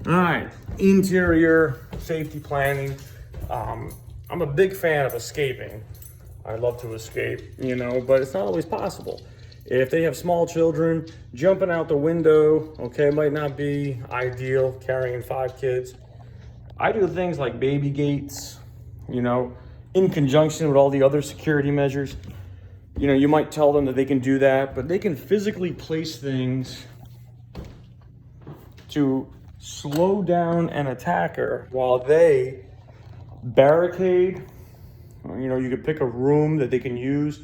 All right, interior safety planning. I'm a big fan of escaping. I love to escape, but it's not always possible. If they have small children, jumping out the window, okay, might not be ideal carrying 5 kids. I do things like baby gates, in conjunction with all the other security measures. You might tell them that they can do that, but they can physically place things to slow down an attacker while they barricade. You could pick a room that they can use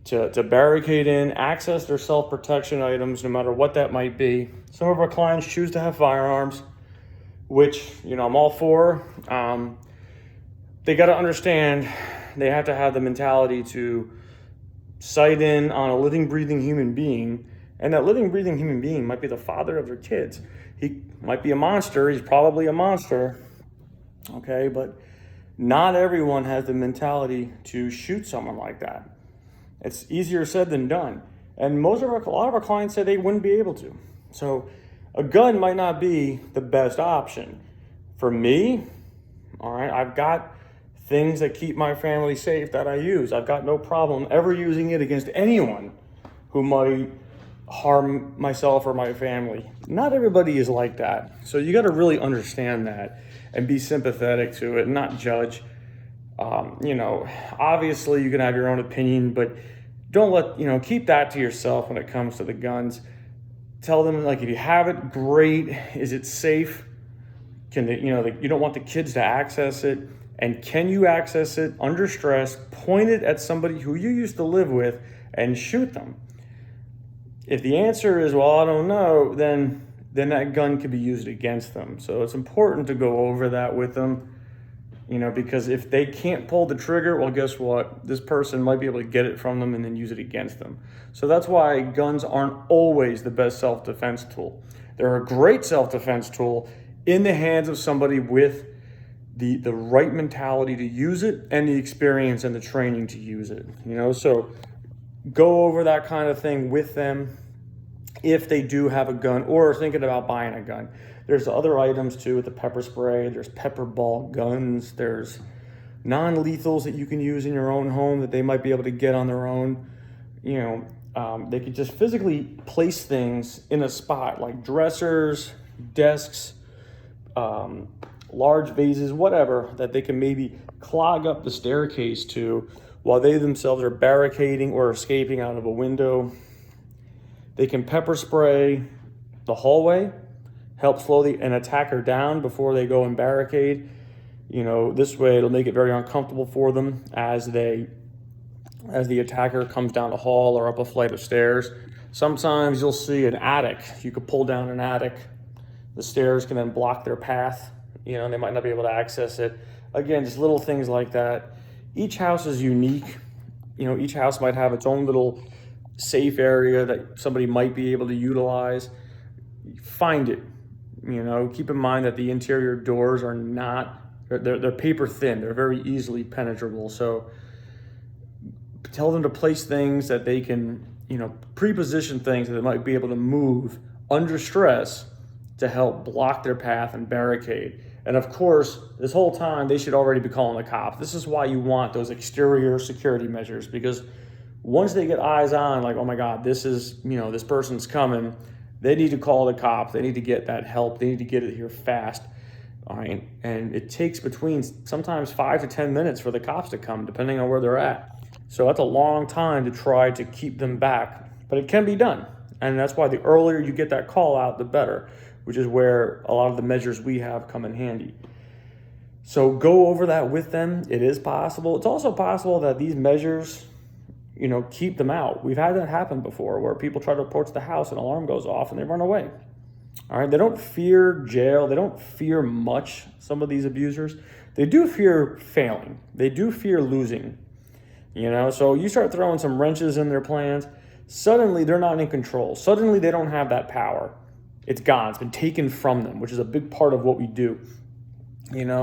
to barricade in, access their self-protection items, no matter what that might be. Some of our clients choose to have firearms, which, I'm all for. They got to understand they have to have the mentality to sight in on a living, breathing human being. And that living, breathing human being might be the father of their kids. He might be a monster. He's probably a monster. Okay, but not everyone has the mentality to shoot someone like that. It's easier said than done. And a lot of our clients say they wouldn't be able to. So a gun might not be the best option. For me, all right, I've got things that keep my family safe that I use. I've got no problem ever using it against anyone who might harm myself or my family. Not everybody is like that. So you got to really understand that and be sympathetic to it and not judge. Obviously you can have your own opinion, but don't keep that to yourself when it comes to the guns. Tell them, if you have it, great. Is it safe? Can they, you don't want the kids to access it. And can you access it under stress, point it at somebody who you used to live with and shoot them? If the answer is, well, I don't know, then that gun could be used against them. So it's important to go over that with them, because if they can't pull the trigger, well, guess what? This person might be able to get it from them and then use it against them. So that's why guns aren't always the best self-defense tool. They're a great self-defense tool in the hands of somebody with the right mentality to use it and the experience and the training to use it. So go over that kind of thing with them if they do have a gun or are thinking about buying a gun. There's other items too with the pepper spray. There's pepper ball guns. There's non-lethals that you can use in your own home that they might be able to get on their own. They could just physically place things in a spot like dressers, desks, large vases, whatever, that they can maybe clog up the staircase to while they themselves are barricading or escaping out of a window. They can pepper spray the hallway, help slow an attacker down before they go and barricade. This way it'll make it very uncomfortable for them as the attacker comes down the hall or up a flight of stairs. Sometimes you'll see an attic. You could pull down an attic. The stairs can then block their path. They might not be able to access it. Again, just little things like that. Each house is unique. Each house might have its own little safe area that somebody might be able to utilize. Find it. Keep in mind that the interior doors are not, they're paper thin. They're very easily penetrable. So tell them to place things that they can, pre-position things that they might be able to move under stress to help block their path and barricade. And of course, this whole time, they should already be calling the cops. This is why you want those exterior security measures, because once they get eyes on, like, oh my God, this person's coming, they need to call the cops. They need to get that help. They need to get it here fast. All right. And it takes between sometimes 5 to 10 minutes for the cops to come, depending on where they're at. So that's a long time to try to keep them back, but it can be done. And that's why the earlier you get that call out, the better, which is where a lot of the measures we have come in handy. So go over that with them. It is possible. It's also possible that these measures, keep them out. We've had that happen before where people try to approach the house, an alarm goes off and they run away. All right. They don't fear jail. They don't fear much, some of these abusers. They do fear failing. They do fear losing. So you start throwing some wrenches in their plans, suddenly they're not in control. Suddenly they don't have that power. It's gone. It's been taken from them, which is a big part of what we do.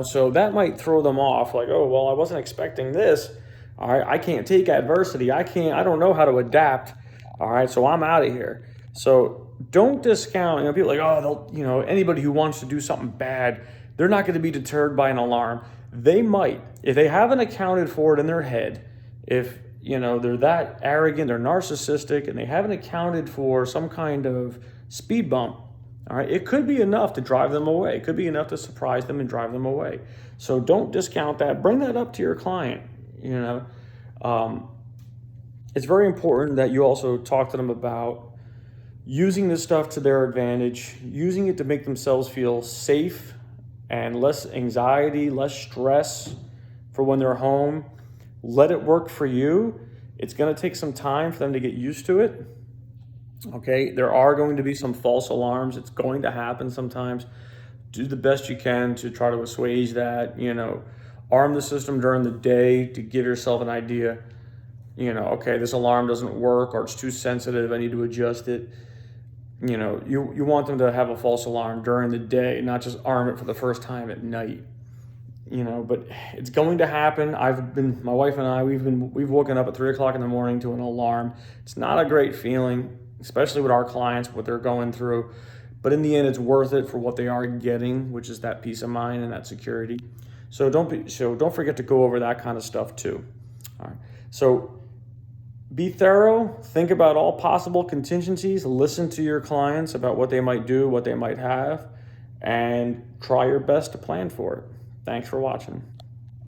So that might throw them off, like, oh, well, I wasn't expecting this. All right, I can't take adversity. I don't know how to adapt. All right, so I'm out of here. So don't discount, people are like, oh, anybody who wants to do something bad, they're not going to be deterred by an alarm. They might, if they haven't accounted for it in their head, if, they're that arrogant or narcissistic and they haven't accounted for some kind of speed bump, all right, it could be enough to drive them away. It could be enough to surprise them and drive them away. So don't discount that. Bring that up to your client, It's very important that you also talk to them about using this stuff to their advantage, using it to make themselves feel safe and less anxiety, less stress for when they're home. Let it work for you. It's going to take some time for them to get used to it. Okay, there are going to be some false alarms. It's going to happen sometimes. Do the best you can to try to assuage that, arm the system during the day to give yourself an idea, okay, this alarm doesn't work or it's too sensitive, I need to adjust it. You want them to have a false alarm during the day, not just arm it for the first time at night. But it's going to happen. My wife and I, we've woken up at 3 o'clock in the morning to an alarm. It's not a great feeling, especially with our clients, what they're going through. But in the end, it's worth it for what they are getting, which is that peace of mind and that security. So don't forget to go over that kind of stuff too. All right. So be thorough, think about all possible contingencies, listen to your clients about what they might do, what they might have, and try your best to plan for it. Thanks for watching.